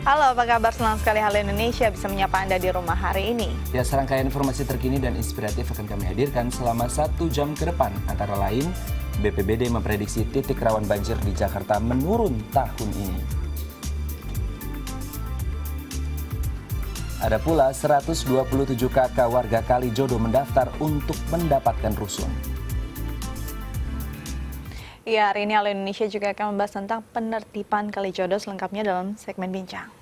Halo, apa kabar? Senang sekali Halo Indonesia bisa menyapa Anda di rumah hari ini. Ya, serangkaian informasi terkini dan inspiratif akan kami hadirkan selama 1 jam ke depan. Antara lain, BPBD memprediksi titik rawan banjir di Jakarta menurun tahun ini. Ada pula 127 kakak warga Kalijodo mendaftar untuk mendapatkan rusun. Ya, hari ini Halo Indonesia juga akan membahas tentang penertiban Kalijodo selengkapnya dalam segmen bincang.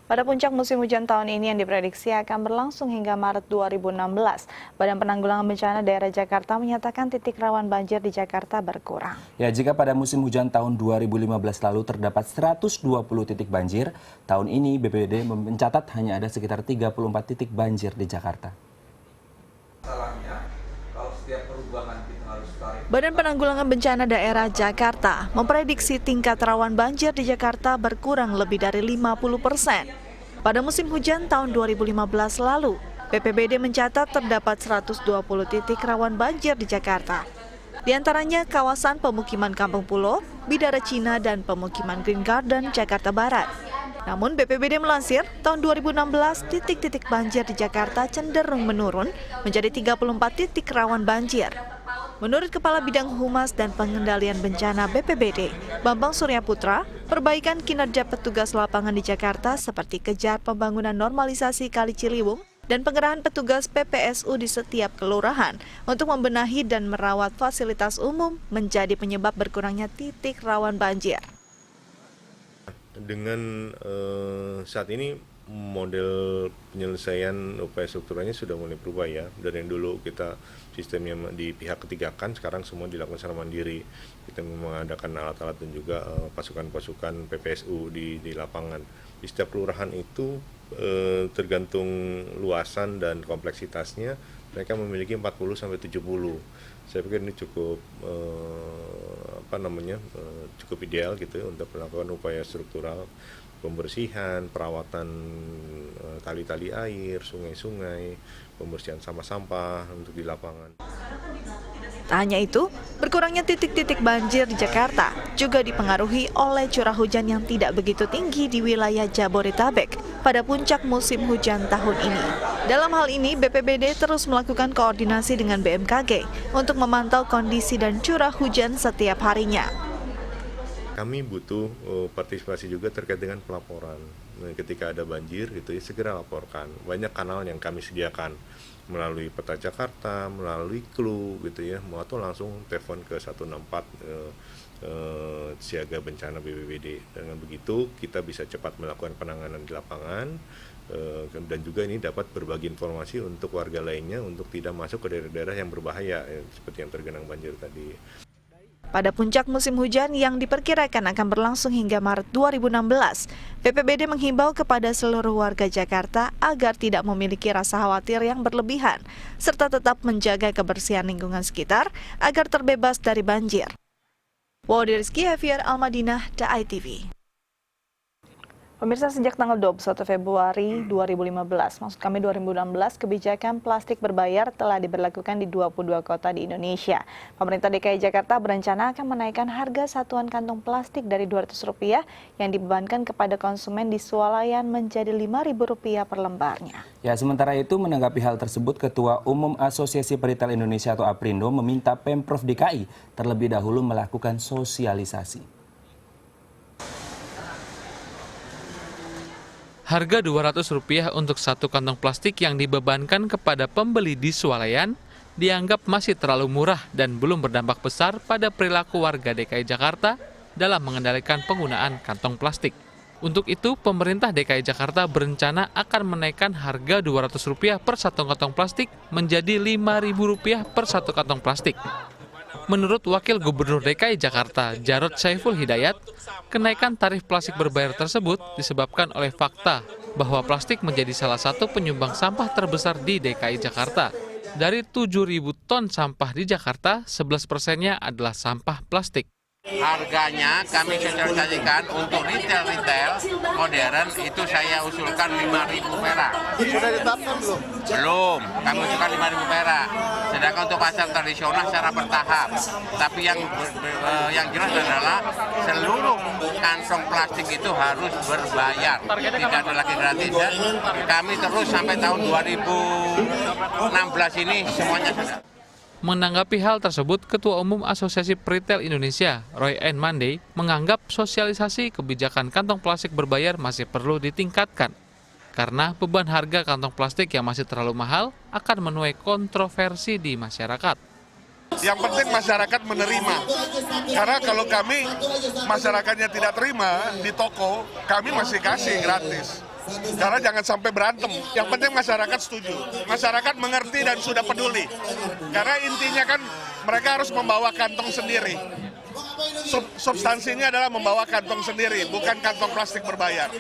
Pada puncak musim hujan tahun ini yang diprediksi akan berlangsung hingga Maret 2016, Badan Penanggulangan Bencana Daerah Jakarta menyatakan titik rawan banjir di Jakarta berkurang. Ya, jika pada musim hujan tahun 2015 lalu terdapat 120 titik banjir, tahun ini BPBD mencatat hanya ada sekitar 34 titik banjir di Jakarta. Badan Penanggulangan Bencana Daerah Jakarta memprediksi tingkat rawan banjir di Jakarta berkurang lebih dari 50%. Pada musim hujan tahun 2015 lalu, BPBD mencatat terdapat 120 titik rawan banjir di Jakarta. Di antaranya kawasan pemukiman Kampung Pulo, Bidara Cina, dan pemukiman Green Garden, Jakarta Barat. Namun BPBD melansir, tahun 2016 titik-titik banjir di Jakarta cenderung menurun menjadi 34 titik rawan banjir. Menurut Kepala Bidang Humas dan Pengendalian Bencana BPBD, Bambang Suryaputra, perbaikan kinerja petugas lapangan di Jakarta seperti kejar pembangunan normalisasi Kali Ciliwung dan pengerahan petugas PPSU di setiap kelurahan untuk membenahi dan merawat fasilitas umum menjadi penyebab berkurangnya titik rawan banjir. Dengan saat ini model penyelesaian upaya strukturalnya sudah mulai berubah ya. Dari yang dulu kita sistemnya di pihak ketiga kan, sekarang semua dilakukan secara mandiri. Kita mengadakan alat-alat dan juga pasukan-pasukan PPSU di lapangan. Di setiap kelurahan itu tergantung luasan dan kompleksitasnya, mereka memiliki 40 sampai 70. Saya pikir ini cukup cukup ideal gitu untuk melakukan upaya struktural pembersihan, perawatan tali-tali air, sungai-sungai, pembersihan sampah-sampah untuk di lapangan. Tak hanya itu, berkurangnya titik-titik banjir di Jakarta juga dipengaruhi oleh curah hujan yang tidak begitu tinggi di wilayah Jabodetabek pada puncak musim hujan tahun ini. Dalam hal ini, BPBD terus melakukan koordinasi dengan BMKG untuk memantau kondisi dan curah hujan setiap harinya. Kami butuh partisipasi juga terkait dengan pelaporan. Ketika ada banjir gitu ya, segera laporkan. Banyak kanal yang kami sediakan melalui Peta Jakarta, melalui Clue gitu ya, atau langsung telepon ke 164 siaga bencana BPBD. Dengan begitu kita bisa cepat melakukan penanganan di lapangan dan juga ini dapat berbagi informasi untuk warga lainnya untuk tidak masuk ke daerah-daerah yang berbahaya seperti yang tergenang banjir tadi. Pada puncak musim hujan yang diperkirakan akan berlangsung hingga Maret 2016, BPBD menghimbau kepada seluruh warga Jakarta agar tidak memiliki rasa khawatir yang berlebihan, serta tetap menjaga kebersihan lingkungan sekitar agar terbebas dari banjir. Wadi Rizky Javier Almadinah, DAI TV. Pemirsa, sejak tanggal 21 Februari 2015, maksud kami 2016, kebijakan plastik berbayar telah diberlakukan di 22 kota di Indonesia. Pemerintah DKI Jakarta berencana akan menaikkan harga satuan kantong plastik dari Rp200 yang dibebankan kepada konsumen di swalayan menjadi Rp5.000 per lembarnya. Ya, sementara itu menanggapi hal tersebut, Ketua Umum Asosiasi Peritel Indonesia atau APRindo meminta Pemprov DKI terlebih dahulu melakukan sosialisasi. Harga Rp200 untuk satu kantong plastik yang dibebankan kepada pembeli di swalayan dianggap masih terlalu murah dan belum berdampak besar pada perilaku warga DKI Jakarta dalam mengendalikan penggunaan kantong plastik. Untuk itu, pemerintah DKI Jakarta berencana akan menaikkan harga Rp200 per satu kantong plastik menjadi Rp5.000 per satu kantong plastik. Menurut Wakil Gubernur DKI Jakarta, Jarod Saiful Hidayat, kenaikan tarif plastik berbayar tersebut disebabkan oleh fakta bahwa plastik menjadi salah satu penyumbang sampah terbesar di DKI Jakarta. Dari 7.000 ton sampah di Jakarta, 11%-nya adalah sampah plastik. Harganya kami sosialisasikan untuk retail modern itu saya usulkan 5.000 perak. Sudah ditetapkan belum? Belum, kami usulkan 5.000 perak. Sedangkan untuk pasar tradisional secara bertahap. Tapi yang jelas adalah seluruh kantong plastik itu harus berbayar. Tidak ada lagi gratis. Dan kami terus sampai tahun 2016 ini semuanya sudah. Menanggapi hal tersebut, Ketua Umum Asosiasi Peritel Indonesia, Roy N. Mandey, menganggap sosialisasi kebijakan kantong plastik berbayar masih perlu ditingkatkan. Karena beban harga kantong plastik yang masih terlalu mahal akan menuai kontroversi di masyarakat. Yang penting masyarakat menerima. Karena kalau kami masyarakatnya tidak terima di toko, kami masih kasih gratis. Karena jangan sampai berantem. Yang penting masyarakat setuju. Masyarakat mengerti dan sudah peduli. Karena intinya kan mereka harus membawa kantong sendiri. Substansinya adalah membawa kantong sendiri, bukan kantong plastik berbayar.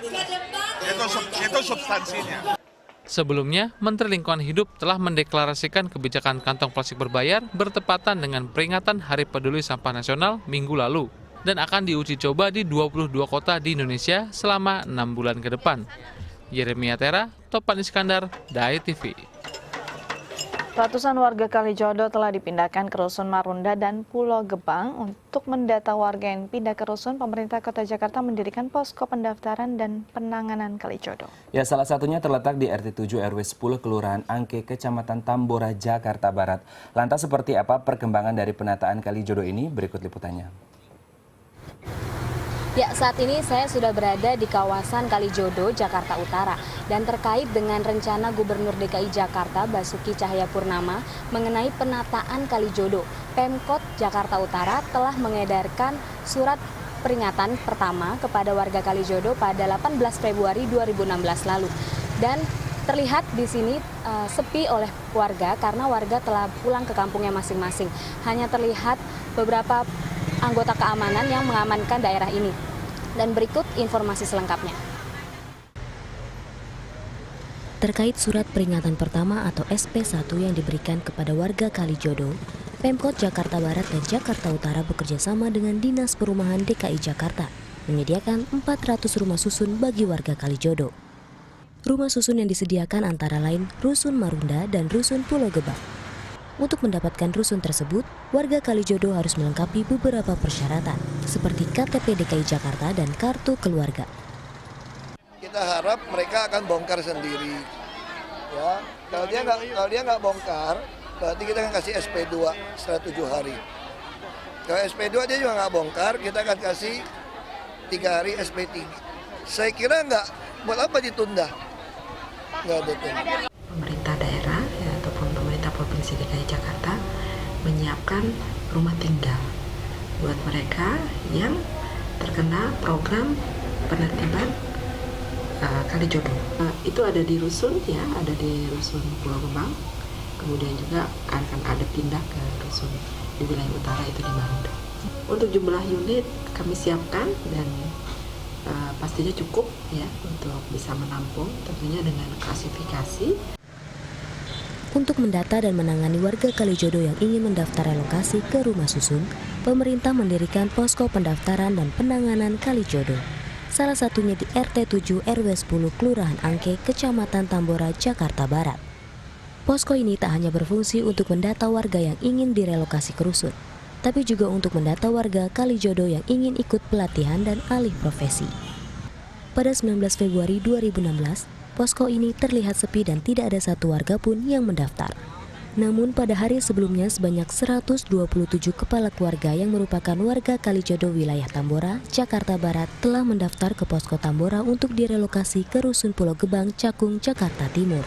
Itu substansinya. Sebelumnya, Menteri Lingkungan Hidup telah mendeklarasikan kebijakan kantong plastik berbayar bertepatan dengan peringatan Hari Peduli Sampah Nasional minggu lalu dan akan diuji coba di 22 kota di Indonesia selama 6 bulan ke depan. Yeremia Tera, Topan Iskandar, Dai TV. Ratusan warga Kalijodo telah dipindahkan ke Rusun Marunda dan Pulau Gebang. Untuk mendata warga yang pindah ke Rusun, pemerintah Kota Jakarta mendirikan posko pendaftaran dan penanganan Kalijodo. Ya, salah satunya terletak di RT 7 RW 10 Kelurahan Angke, Kecamatan Tambora, Jakarta Barat. Lantas seperti apa perkembangan dari penataan Kalijodo ini? Berikut liputannya. Ya, saat ini saya sudah berada di kawasan Kalijodo, Jakarta Utara. Dan terkait dengan rencana Gubernur DKI Jakarta, Basuki Cahayapurnama, mengenai penataan Kalijodo, Pemkot Jakarta Utara telah mengedarkan surat peringatan pertama kepada warga Kalijodo pada 18 Februari 2016 lalu. Dan terlihat di sini sepi oleh warga karena warga telah pulang ke kampungnya masing-masing. Hanya terlihat beberapa anggota keamanan yang mengamankan daerah ini. Dan berikut informasi selengkapnya. Terkait surat peringatan pertama atau SP1 yang diberikan kepada warga Kalijodo, Pemkot Jakarta Barat dan Jakarta Utara bekerja sama dengan Dinas Perumahan DKI Jakarta menyediakan 400 rumah susun bagi warga Kalijodo. Rumah susun yang disediakan antara lain Rusun Marunda dan Rusun Pulau Gebang. Untuk mendapatkan rusun tersebut, warga Kalijodo harus melengkapi beberapa persyaratan, seperti KTP DKI Jakarta dan kartu keluarga. Kita harap mereka akan bongkar sendiri. Ya, kalau dia nggak bongkar, berarti kita akan kasih SP2 setelah 7 hari. Kalau SP2 dia juga nggak bongkar, kita akan kasih 3 hari SP3. Saya kira nggak, buat apa ditunda? Nggak ada tunda. Pemerintah daerah ataupun pemerintah Provinsi DKI Jakarta menyiapkan rumah tinggal buat mereka yang terkena program penertiban Kalijodo. Itu ada di rusun ya, ada di rusun Pulau Gebang, kemudian juga akan ada pindah ke rusun di wilayah utara itu di Marunda. Untuk jumlah unit kami siapkan dan pastinya cukup ya untuk bisa menampung tentunya dengan klasifikasi. Untuk mendata dan menangani warga Kalijodo yang ingin mendaftar relokasi ke rumah susun, pemerintah mendirikan posko pendaftaran dan penanganan Kalijodo. Salah satunya di RT 7 RW 10 Kelurahan Angke, Kecamatan Tambora, Jakarta Barat. Posko ini tak hanya berfungsi untuk mendata warga yang ingin direlokasi ke rusun, tapi juga untuk mendata warga Kalijodo yang ingin ikut pelatihan dan alih profesi. Pada 19 Februari 2016, posko ini terlihat sepi dan tidak ada satu warga pun yang mendaftar. Namun pada hari sebelumnya sebanyak 127 kepala keluarga yang merupakan warga Kalijodo wilayah Tambora, Jakarta Barat telah mendaftar ke posko Tambora untuk direlokasi ke Rusun Pulau Gebang, Cakung, Jakarta Timur.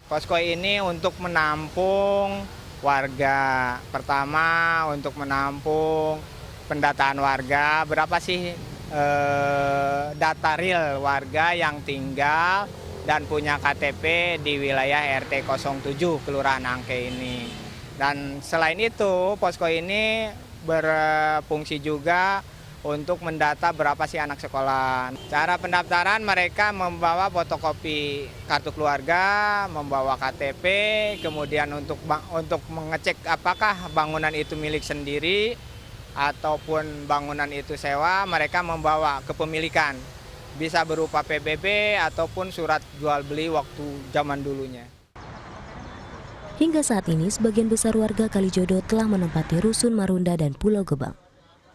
Posko ini untuk menampung warga. Pertama untuk menampung pendataan warga, berapa sih data real warga yang tinggal dan punya KTP di wilayah RT 07 Kelurahan Angke ini. Dan selain itu, posko ini berfungsi juga untuk mendata berapa sih anak sekolah. Cara pendaftaran mereka membawa fotokopi kartu keluarga, membawa KTP, kemudian untuk mengecek apakah bangunan itu milik sendiri, ataupun bangunan itu sewa, mereka membawa kepemilikan. Bisa berupa PBB ataupun surat jual beli waktu zaman dulunya. Hingga saat ini, sebagian besar warga Kalijodo telah menempati Rusun Marunda dan Pulau Gebang.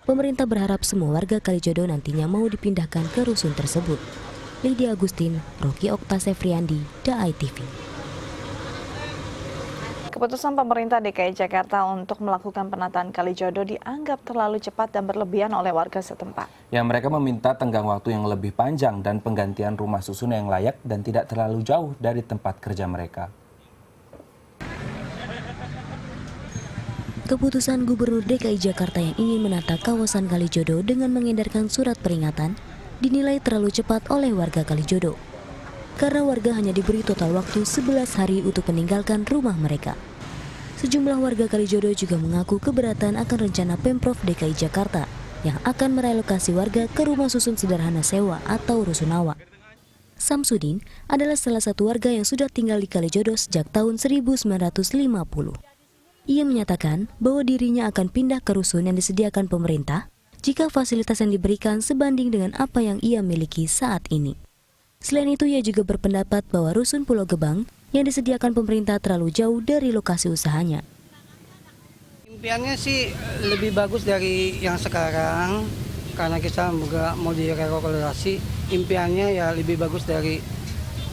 Pemerintah berharap semua warga Kalijodo nantinya mau dipindahkan ke rusun tersebut. Lydia Agustin, Rocky Oktasefriandi, DAI TV. Keputusan pemerintah DKI Jakarta untuk melakukan penataan Kalijodo dianggap terlalu cepat dan berlebihan oleh warga setempat. Ya, mereka meminta tenggang waktu yang lebih panjang dan penggantian rumah susun yang layak dan tidak terlalu jauh dari tempat kerja mereka. Keputusan Gubernur DKI Jakarta yang ingin menata kawasan Kalijodo dengan mengedarkan surat peringatan dinilai terlalu cepat oleh warga Kalijodo. Karena warga hanya diberi total waktu 11 hari untuk meninggalkan rumah mereka. Sejumlah warga Kalijodo juga mengaku keberatan akan rencana Pemprov DKI Jakarta yang akan merelokasi warga ke rumah susun sederhana sewa atau rusunawa. Samsudin adalah salah satu warga yang sudah tinggal di Kalijodo sejak tahun 1950. Ia menyatakan bahwa dirinya akan pindah ke rusun yang disediakan pemerintah jika fasilitas yang diberikan sebanding dengan apa yang ia miliki saat ini. Selain itu, ia juga berpendapat bahwa rusun Pulau Gebang yang disediakan pemerintah terlalu jauh dari lokasi usahanya. Impiannya sih lebih bagus dari yang sekarang, karena kita juga mau direlokasi. Impiannya ya lebih bagus dari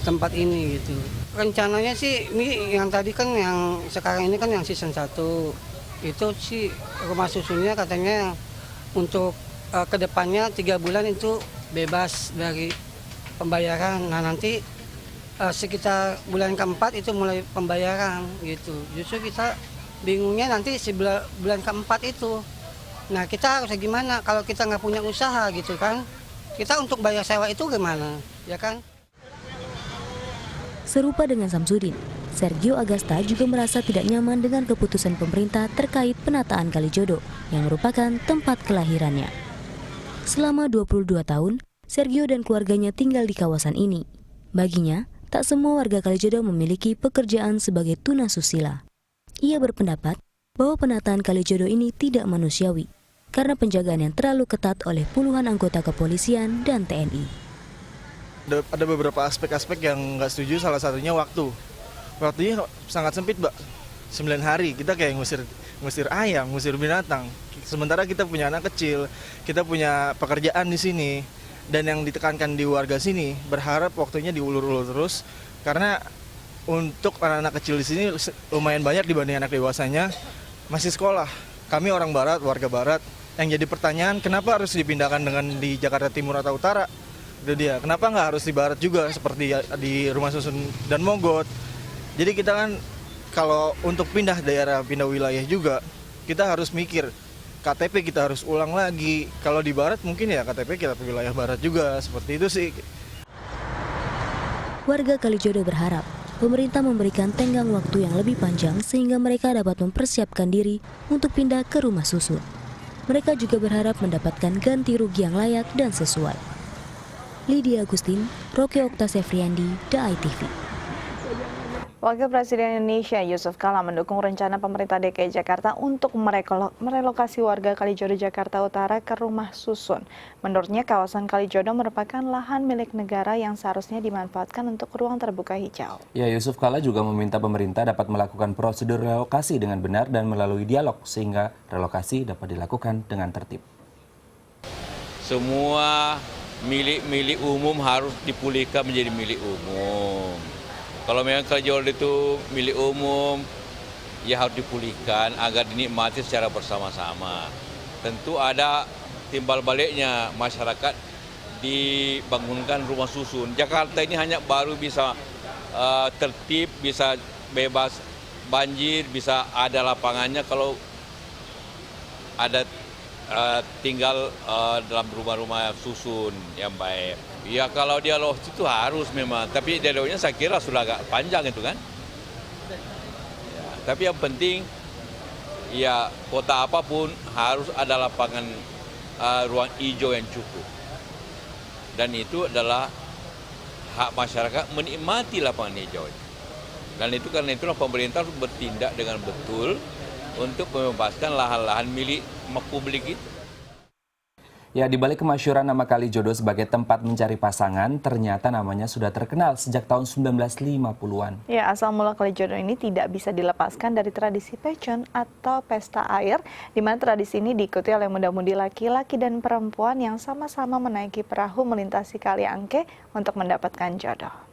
tempat ini gitu. Rencananya sih ini yang tadi kan yang sekarang ini kan yang season 1. Itu sih rumah susunnya katanya untuk kedepannya 3 bulan itu bebas dari pembayaran. Nah nanti sekitar bulan keempat itu mulai pembayaran gitu. Justru kita bingungnya nanti bulan keempat itu. Nah kita harus gimana kalau kita nggak punya usaha gitu kan. Kita untuk bayar sewa itu gimana ya kan. Serupa dengan Samsudin, Sergio Agasta juga merasa tidak nyaman dengan keputusan pemerintah terkait penataan Kalijodo yang merupakan tempat kelahirannya. Selama 22 tahun, Sergio dan keluarganya tinggal di kawasan ini. Baginya, tak semua warga Kalijodo memiliki pekerjaan sebagai tunasusila. Ia berpendapat bahwa penataan Kalijodo ini tidak manusiawi karena penjagaan yang terlalu ketat oleh puluhan anggota kepolisian dan TNI. Ada beberapa aspek-aspek yang nggak setuju, salah satunya waktu. Waktunya sangat sempit, Mbak. 9 hari, kita kayak ngusir ayam, ngusir binatang. Sementara kita punya anak kecil, kita punya pekerjaan di sini. Dan yang ditekankan di warga sini, berharap waktunya diulur-ulur terus. Karena untuk anak-anak kecil di sini lumayan banyak dibanding anak dewasanya masih sekolah. Kami orang barat, warga barat. Yang jadi pertanyaan, kenapa harus dipindahkan dengan di Jakarta Timur atau Utara? Itu dia. Kenapa nggak harus di barat juga seperti di Rumah Susun dan Mogot? Jadi kita kan kalau untuk pindah daerah, pindah wilayah juga, kita harus mikir KTP kita harus ulang lagi. Kalau di barat mungkin ya KTP kita ke wilayah barat juga, seperti itu sih. Warga Kalijodo berharap pemerintah memberikan tenggang waktu yang lebih panjang sehingga mereka dapat mempersiapkan diri untuk pindah ke rumah susun. Mereka juga berharap mendapatkan ganti rugi yang layak dan sesuai. Lydia Agustin, Rocky Oktasefriandi, DAI TV. Wakil Presiden Indonesia Yusuf Kala mendukung rencana pemerintah DKI Jakarta untuk merelokasi warga Kalijodo Jakarta Utara ke rumah susun. Menurutnya kawasan Kalijodo merupakan lahan milik negara yang seharusnya dimanfaatkan untuk ruang terbuka hijau. Ya, Yusuf Kala juga meminta pemerintah dapat melakukan prosedur relokasi dengan benar dan melalui dialog sehingga relokasi dapat dilakukan dengan tertib. Semua milik umum harus dipulihkan menjadi milik umum. Kalau memang Kalijodo itu milik umum, ya harus dipulihkan agar dinikmati secara bersama-sama. Tentu ada timbal baliknya, masyarakat dibangunkan rumah susun. Jakarta ini hanya baru bisa tertib, bisa bebas banjir, bisa ada lapangannya kalau ada tinggal dalam rumah-rumah susun yang baik. Ya kalau dialog itu harus memang, tapi dialognya saya kira sudah agak panjang itu kan. Ya, tapi yang penting ya kota apapun harus ada lapangan ruang hijau yang cukup. Dan itu adalah hak masyarakat menikmati lapangan hijau. Dan itu karena itulah pemerintah harus bertindak dengan betul untuk membebaskan lahan-lahan milik sama publik itu. Ya, di balik kemasyhuran nama Kalijodo sebagai tempat mencari pasangan, ternyata namanya sudah terkenal sejak tahun 1950-an. Ya, asal mula Kalijodo ini tidak bisa dilepaskan dari tradisi pecun atau pesta air, di mana tradisi ini diikuti oleh muda-mudi laki-laki dan perempuan yang sama-sama menaiki perahu melintasi Kali Angke untuk mendapatkan jodoh.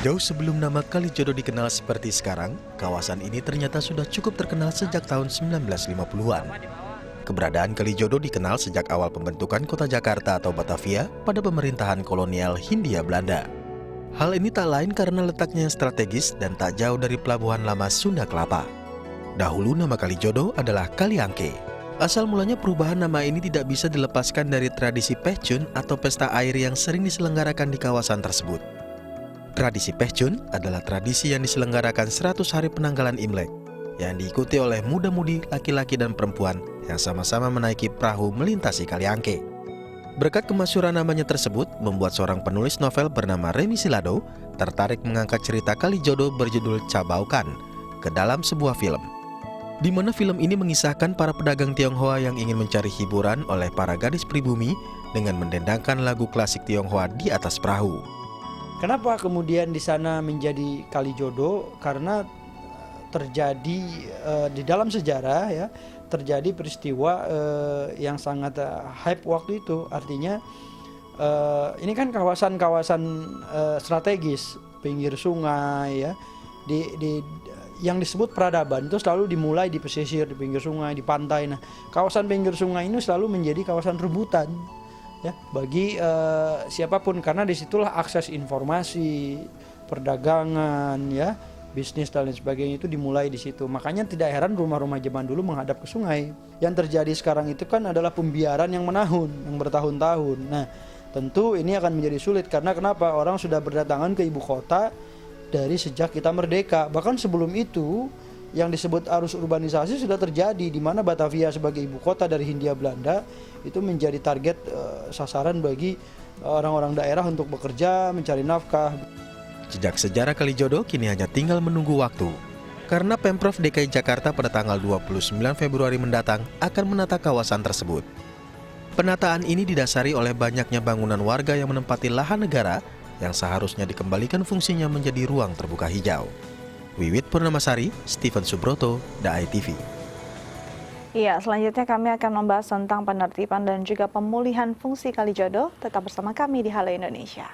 Jauh sebelum nama Kalijodo dikenal seperti sekarang, kawasan ini ternyata sudah cukup terkenal sejak tahun 1950-an. Keberadaan Kalijodo dikenal sejak awal pembentukan kota Jakarta atau Batavia pada pemerintahan kolonial Hindia Belanda. Hal ini tak lain karena letaknya yang strategis dan tak jauh dari pelabuhan lama Sunda Kelapa. Dahulu nama Kalijodo adalah Kali Angke. Asal mulanya perubahan nama ini tidak bisa dilepaskan dari tradisi pecun atau pesta air yang sering diselenggarakan di kawasan tersebut. Tradisi pecun adalah tradisi yang diselenggarakan 100 hari penanggalan Imlek yang diikuti oleh muda-mudi laki-laki dan perempuan yang sama-sama menaiki perahu melintasi Kali Angke. Berkat kemasyhuran namanya tersebut membuat seorang penulis novel bernama Remi Silado tertarik mengangkat cerita Kalijodo berjudul Cabaukan ke dalam sebuah film, di mana film ini mengisahkan para pedagang Tionghoa yang ingin mencari hiburan oleh para gadis pribumi dengan mendendangkan lagu klasik Tionghoa di atas perahu. Kenapa kemudian di sana menjadi Kalijodo? Karena terjadi di dalam sejarah ya, terjadi peristiwa yang sangat hype waktu itu. Artinya ini kan kawasan-kawasan strategis, pinggir sungai ya, yang disebut peradaban itu selalu dimulai di pesisir, di pinggir sungai, di pantai. Nah, kawasan pinggir sungai ini selalu menjadi kawasan rebutan ya bagi siapapun, karena disitulah akses informasi, perdagangan, ya, bisnis dan lain sebagainya itu dimulai di situ. Makanya tidak heran rumah-rumah zaman dulu menghadap ke sungai. Yang terjadi sekarang itu kan adalah pembiaran yang menahun, yang bertahun-tahun. Nah, tentu ini akan menjadi sulit karena kenapa? Orang sudah berdatangan ke ibu kota dari sejak kita merdeka. Bahkan sebelum itu yang disebut arus urbanisasi sudah terjadi, di mana Batavia sebagai ibu kota dari Hindia Belanda itu menjadi target sasaran bagi orang-orang daerah untuk bekerja, mencari nafkah. Jejak sejarah Kalijodo kini hanya tinggal menunggu waktu, karena Pemprov DKI Jakarta pada tanggal 29 Februari mendatang akan menata kawasan tersebut. Penataan ini didasari oleh banyaknya bangunan warga yang menempati lahan negara yang seharusnya dikembalikan fungsinya menjadi ruang terbuka hijau. Wiwit Purnamasari, Stephen Subroto, DAI TV. Iya, selanjutnya kami akan membahas tentang penertiban dan juga pemulihan fungsi Kalijodo. Tetap bersama kami di Halo Indonesia.